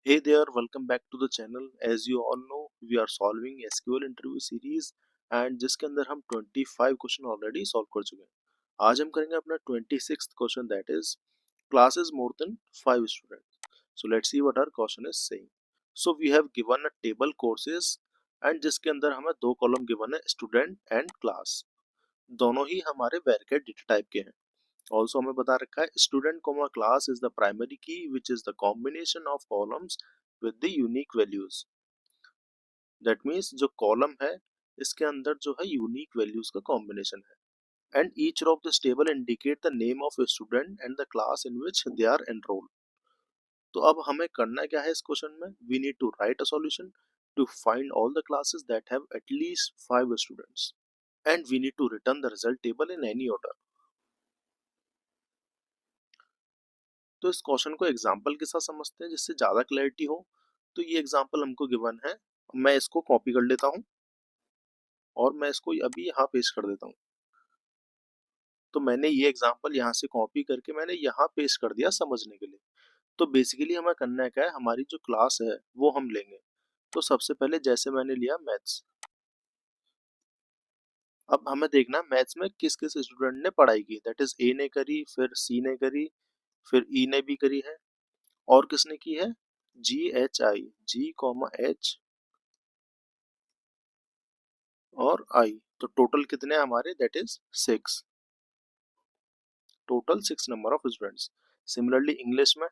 Hey there, welcome back to the channel. As you all know, we are solving SQL interview series and जिसके अंदर हम 25 question already solve कर चुके हैं। आज हम करेंगे अपना 26th question, that is class is more than 5 student. So let's see what our question is saying. So we have given a table courses and जिसके अंदर हमें दो कॉलम गिवन है, स्टूडेंट एंड क्लास। दोनों ही हमारे वैरिएबल डेटा टाइप के हैं। ऑल्सो हमें बता रखा है student comma class is the primary key which is the combination of columns with the unique values. That means जो कॉलम है इसके अंदर जो है यूनिक वैल्यूज का कॉम्बिनेशन है। And each of this table indicate the name of a student and the class in which they are enrolled. तो अब हमें करना क्या है इस क्वेश्चन में, we need to write a solution to find all the classes that have at least 5 students and we need to return the result table in any order. तो इस क्वेश्चन को एग्जाम्पल के साथ समझते हैं जिससे ज्यादा क्लैरिटी हो। तो ये एग्जाम्पल हमको गिवन है, मैं इसको कॉपी कर लेता हूँ और मैं इसको अभी यहाँ पेस्ट कर देता हूँ। तो मैंने ये एग्जाम्पल यहाँ से कॉपी करके मैंने यहाँ पेस्ट कर दिया समझने के लिए। तो बेसिकली हमें करना है क्या है, हमारी जो क्लास है वो हम लेंगे। तो सबसे पहले जैसे मैंने लिया मैथ्स, अब हमें देखना मैथ्स में किस किस स्टूडेंट ने पढ़ाई की, दैट इज ए ने करी, फिर सी ने करी, फिर ई ने भी करी है, और किसने की है, GHI, G, और I। तो टोटल कितने हैं हमारे, that is 6, total 6 number of students. Similarly English में,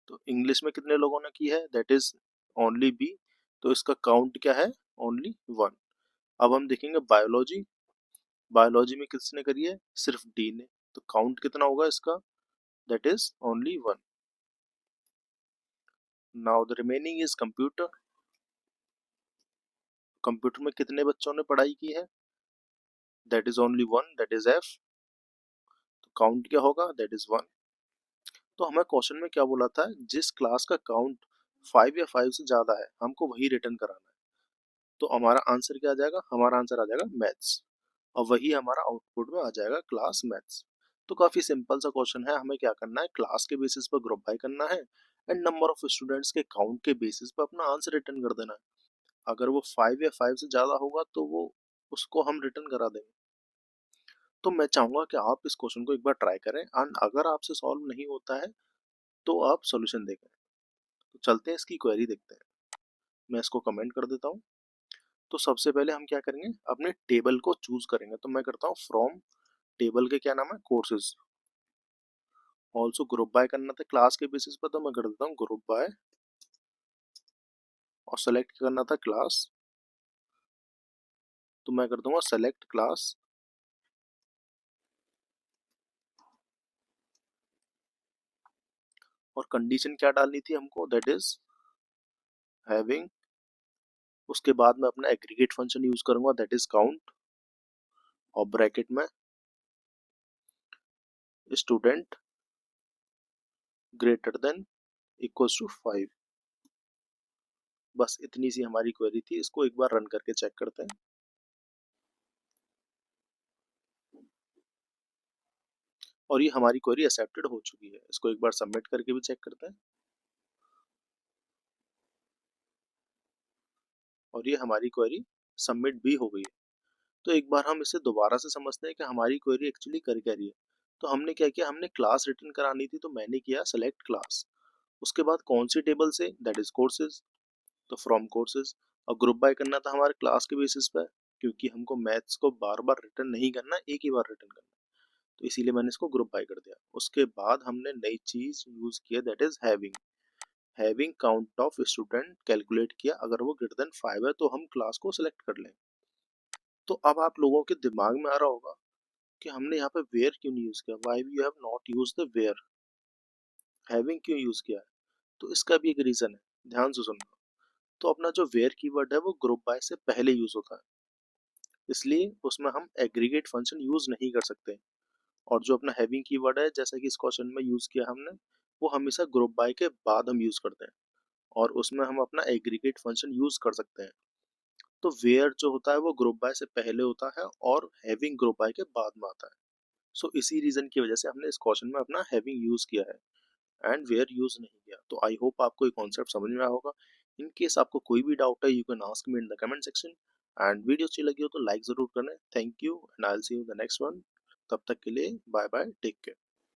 तो इंग्लिश में कितने लोगों ने की है, दैट इज ओनली बी। तो इसका काउंट क्या है, ओनली 1। अब हम देखेंगे बायोलॉजी, बायोलॉजी में किसने करी है, सिर्फ डी ने। तो काउंट कितना होगा इसका, that is only 1। Now the remaining is computer. Computer में कितने बच्चों ने पढ़ाई की है, that is only 1, that is F. तो काउंट क्या होगा, दैट इज 1। तो हमें क्वेश्चन में क्या बोला था, जिस क्लास का काउंट 5 या 5 से ज्यादा है हमको वही रिटर्न कराना है। तो हमारा आंसर क्या आ जाएगा, हमारा आंसर आ जाएगा मैथ्स, और वही हमारा आउटपुट में आ जाएगा क्लास मैथ्स। तो काफी सिंपल सा क्वेश्चन है, हमें क्या करना है, क्लास के बेसिस पर ग्रुप बाय करना है एंड नंबर ऑफ स्टूडेंट्स के काउंट के बेसिस पर अपना आंसर रिटर्न कर देना है। अगर वो 5 या 5 से ज्यादा होगा तो वो उसको हम रिटर्न करा देंगे। तो मैं चाहूंगा कि आप इस क्वेश्चन को एक बार ट्राई करें एंड अगर आपसे सॉल्व नहीं होता है तो आप सॉल्यूशन देखें। तो चलते हैं इसकी क्वेरी देखते हैं। मैं इसको कमेंट कर देता हूँ। तो सबसे पहले हम क्या करेंगे, अपने टेबल को चूज करेंगे। तो मैं करता हूँ फ्रॉम टेबल के क्या नाम है, कोर्सेज। ऑल्सो ग्रुप बाय करना था क्लास के बेसिस पर, तो मैं कर देता हूँ ग्रुप बाय, और सेलेक्ट करना था क्लास, तो मैं कर दूंगा सेलेक्ट क्लास। और कंडीशन क्या डालनी थी हमको, दैट इज हैविंग। उसके बाद मैं अपना एग्रीगेट फंक्शन यूज करूंगा, दैट इज काउंट, और ब्रैकेट में student greater than equals to 5। बस इतनी सी हमारी क्वेरी थी, इसको एक बार रन करके चेक करते हैं। और ये हमारी क्वेरी एक्सेप्टेड हो चुकी है। इसको एक बार सबमिट करके भी चेक करते हैं, और ये हमारी क्वेरी सबमिट भी हो गई है। तो एक बार हम इसे दोबारा से समझते हैं कि हमारी क्वेरी एक्चुअली कर क्या रही है। तो हमने क्या किया, हमने क्लास रिटर्न करानी थी, तो मैंने किया सेलेक्ट क्लास। उसके बाद कौन सी टेबल से, दैट इज कोर्सेज, तो फ्रॉम कोर्सेज। और ग्रुप बाय करना था हमारे क्लास के बेसिस पर, क्योंकि हमको मैथ्स को बार बार रिटर्न नहीं करना, एक ही बार रिटर्न करना, तो इसीलिए मैंने इसको ग्रुप बाय कर दिया। उसके बाद हमने नई चीज यूज किया, that is having. Having count of student calculate किया, अगर वो ग्रेटर देन 5 है तो हम क्लास को सिलेक्ट कर लें। तो अब आप लोगों के दिमाग में आ रहा होगा कि हमने यहाँ पे वेयर क्यों नहीं यूज किया, why you have not use the where, having क्यों यूज किया है। तो इसका भी एक रीजन है, ध्यान से सुनना। तो अपना जो वेयर कीवर्ड है वो ग्रुप बाय से पहले यूज होता है, इसलिए उसमें हम एग्रीगेट फंक्शन यूज नहीं कर सकते। और जो अपना हैविंग कीवर्ड है, जैसा कि इस क्वेश्चन में यूज किया हमने, वो हमेशा ग्रुप बाय के बाद हम यूज करते हैं, और उसमें हम अपना एग्रीगेट फंक्शन यूज कर सकते हैं। तो वेयर जो होता है वो ग्रुप बाय से पहले होता है और हैविंग ग्रुप बाय के बाद में आता है। सो इसी रीजन की वजह से हमने इस क्वेश्चन में अपना हैविंग यूज किया है। एंड वेयर यूज नहीं किया। तो आई होप आपको ये कॉन्सेप्ट समझ में आया होगा। इन केस आपको कोई भी डाउट है, you can ask me in the comment section. And video अच्छी लगी हो तो लाइक जरूर करें। Thank you and I will see you in the next one. तब तक के लिए बाय बाय, टेक केयर।